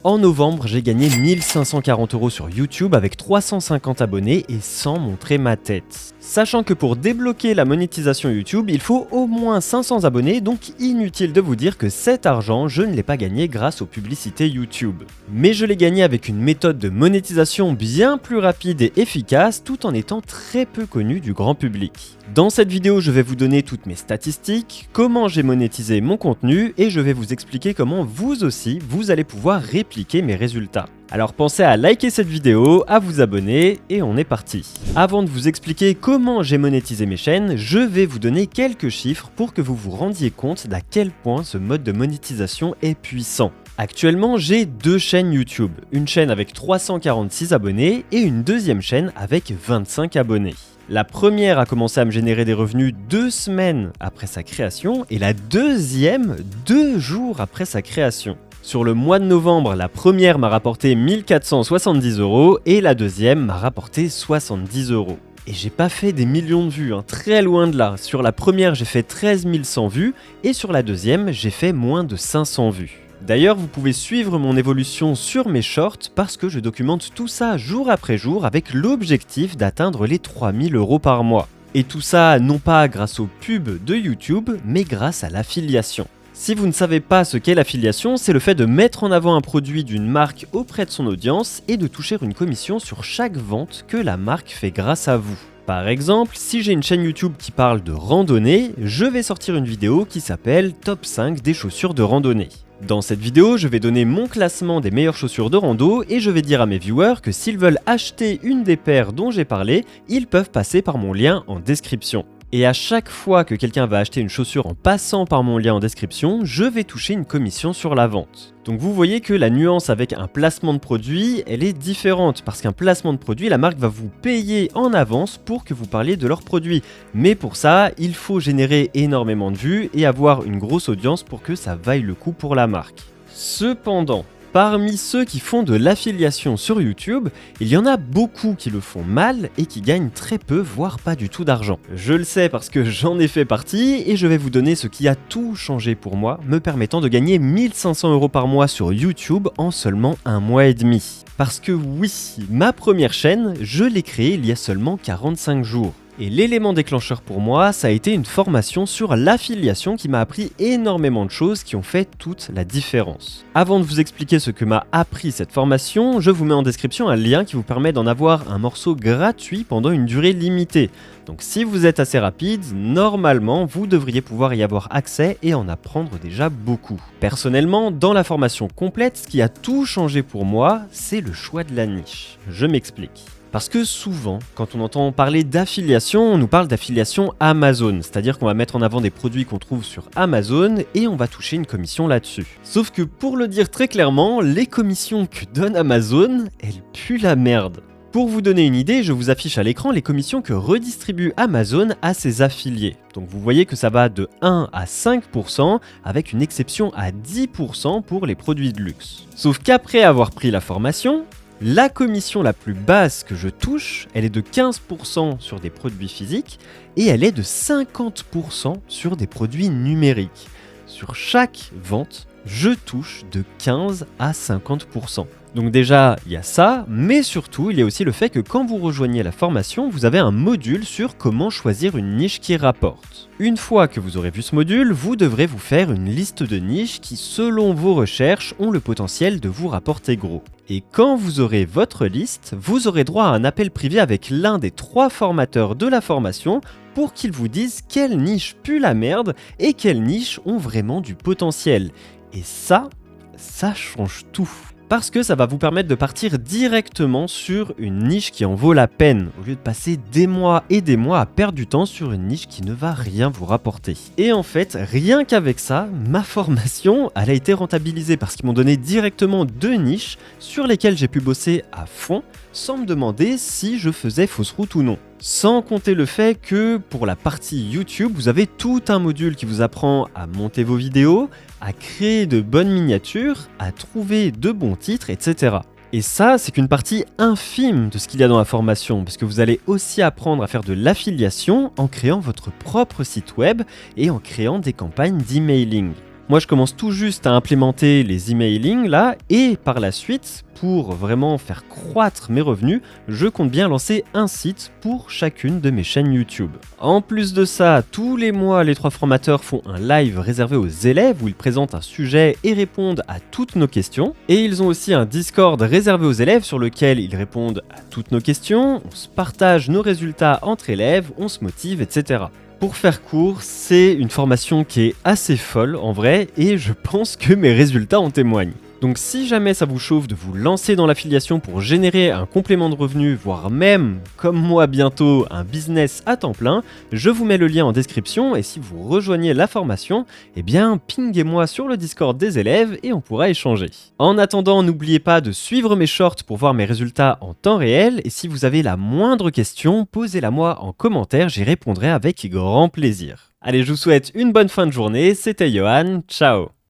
En novembre, j'ai gagné 1540 € sur YouTube avec 350 abonnés et sans montrer ma tête. Sachant que pour débloquer la monétisation YouTube, il faut au moins 500 abonnés, donc inutile de vous dire que cet argent, je ne l'ai pas gagné grâce aux publicités YouTube. Mais je l'ai gagné avec une méthode de monétisation bien plus rapide et efficace, tout en étant très peu connu du grand public. Dans cette vidéo, je vais vous donner toutes mes statistiques, comment j'ai monétisé mon contenu et je vais vous expliquer comment vous aussi, vous allez pouvoir répliquer mes résultats. Alors pensez à liker cette vidéo, à vous abonner et on est parti. Avant de vous expliquer comment j'ai monétisé mes chaînes, je vais vous donner quelques chiffres pour que vous vous rendiez compte d'à quel point ce mode de monétisation est puissant. Actuellement, j'ai deux chaînes YouTube, une chaîne avec 346 abonnés et une deuxième chaîne avec 25 abonnés. La première a commencé à me générer des revenus 2 semaines après sa création et la deuxième 2 jours après sa création. Sur le mois de novembre, la première m'a rapporté 1470 € et la deuxième m'a rapporté 70 €. Et j'ai pas fait des millions de vues, très loin de là. Sur la première, j'ai fait 13 100 vues et sur la deuxième, j'ai fait moins de 500 vues. D'ailleurs, vous pouvez suivre mon évolution sur mes shorts parce que je documente tout ça jour après jour avec l'objectif d'atteindre les 3000 € par mois. Et tout ça non pas grâce aux pubs de YouTube, mais grâce à l'affiliation. Si vous ne savez pas ce qu'est l'affiliation, c'est le fait de mettre en avant un produit d'une marque auprès de son audience et de toucher une commission sur chaque vente que la marque fait grâce à vous. Par exemple, si j'ai une chaîne YouTube qui parle de randonnée, je vais sortir une vidéo qui s'appelle Top 5 des chaussures de randonnée. Dans cette vidéo, je vais donner mon classement des meilleures chaussures de rando et je vais dire à mes viewers que s'ils veulent acheter une des paires dont j'ai parlé, ils peuvent passer par mon lien en description. Et à chaque fois que quelqu'un va acheter une chaussure en passant par mon lien en description, je vais toucher une commission sur la vente. Donc vous voyez que la nuance avec un placement de produit, elle est différente parce qu'un placement de produit, la marque va vous payer en avance pour que vous parliez de leur produit. Mais pour ça, il faut générer énormément de vues et avoir une grosse audience pour que ça vaille le coup pour la marque. Cependant, parmi ceux qui font de l'affiliation sur YouTube, il y en a beaucoup qui le font mal et qui gagnent très peu, voire pas du tout d'argent. Je le sais parce que j'en ai fait partie et je vais vous donner ce qui a tout changé pour moi, me permettant de gagner 1500 € par mois sur YouTube en seulement 1 mois et demi. Parce que oui, ma première chaîne, je l'ai créée il y a seulement 45 jours. Et l'élément déclencheur pour moi, ça a été une formation sur l'affiliation qui m'a appris énormément de choses qui ont fait toute la différence. Avant de vous expliquer ce que m'a appris cette formation, je vous mets en description un lien qui vous permet d'en avoir un morceau gratuit pendant une durée limitée. Donc si vous êtes assez rapide, normalement vous devriez pouvoir y avoir accès et en apprendre déjà beaucoup. Personnellement, dans la formation complète, ce qui a tout changé pour moi, c'est le choix de la niche. Je m'explique. Parce que souvent, quand on entend parler d'affiliation, on nous parle d'affiliation Amazon, c'est-à-dire qu'on va mettre en avant des produits qu'on trouve sur Amazon et on va toucher une commission là-dessus. Sauf que pour le dire très clairement, les commissions que donne Amazon, elles puent la merde. Pour vous donner une idée, je vous affiche à l'écran les commissions que redistribue Amazon à ses affiliés. Donc vous voyez que ça va de 1 à 5% avec une exception à 10% pour les produits de luxe. Sauf qu'après avoir pris la formation, la commission la plus basse que je touche, elle est de 15% sur des produits physiques et elle est de 50% sur des produits numériques. Sur chaque vente, je touche de 15 à 50%. Donc déjà, il y a ça, mais surtout, il y a aussi le fait que quand vous rejoignez la formation, vous avez un module sur comment choisir une niche qui rapporte. Une fois que vous aurez vu ce module, vous devrez vous faire une liste de niches qui, selon vos recherches, ont le potentiel de vous rapporter gros. Et quand vous aurez votre liste, vous aurez droit à un appel privé avec l'un des 3 formateurs de la formation pour qu'ils vous disent quelles niches puent la merde et quelles niches ont vraiment du potentiel. Et ça change tout. Parce que ça va vous permettre de partir directement sur une niche qui en vaut la peine, au lieu de passer des mois et des mois à perdre du temps sur une niche qui ne va rien vous rapporter. Et en fait, rien qu'avec ça, ma formation, elle a été rentabilisée parce qu'ils m'ont donné directement 2 niches sur lesquelles j'ai pu bosser à fond, sans me demander si je faisais fausse route ou non. Sans compter le fait que pour la partie YouTube, vous avez tout un module qui vous apprend à monter vos vidéos, à créer de bonnes miniatures, à trouver de bons titres, etc. Et ça, c'est qu'une partie infime de ce qu'il y a dans la formation, parce que vous allez aussi apprendre à faire de l'affiliation en créant votre propre site web et en créant des campagnes d'emailing. Moi, je commence tout juste à implémenter les emailing là, et par la suite, pour vraiment faire croître mes revenus, je compte bien lancer un site pour chacune de mes chaînes YouTube. En plus de ça, tous les mois, les 3 formateurs font un live réservé aux élèves où ils présentent un sujet et répondent à toutes nos questions. Et ils ont aussi un Discord réservé aux élèves sur lequel ils répondent à toutes nos questions, on se partage nos résultats entre élèves, on se motive, etc. Pour faire court, c'est une formation qui est assez folle en vrai et je pense que mes résultats en témoignent. Donc si jamais ça vous chauffe de vous lancer dans l'affiliation pour générer un complément de revenus, voire même, comme moi bientôt, un business à temps plein, je vous mets le lien en description et si vous rejoignez la formation, eh bien pinguez-moi sur le Discord des élèves et on pourra échanger. En attendant, n'oubliez pas de suivre mes shorts pour voir mes résultats en temps réel et si vous avez la moindre question, posez-la moi en commentaire, j'y répondrai avec grand plaisir. Allez, je vous souhaite une bonne fin de journée, c'était Johan, ciao.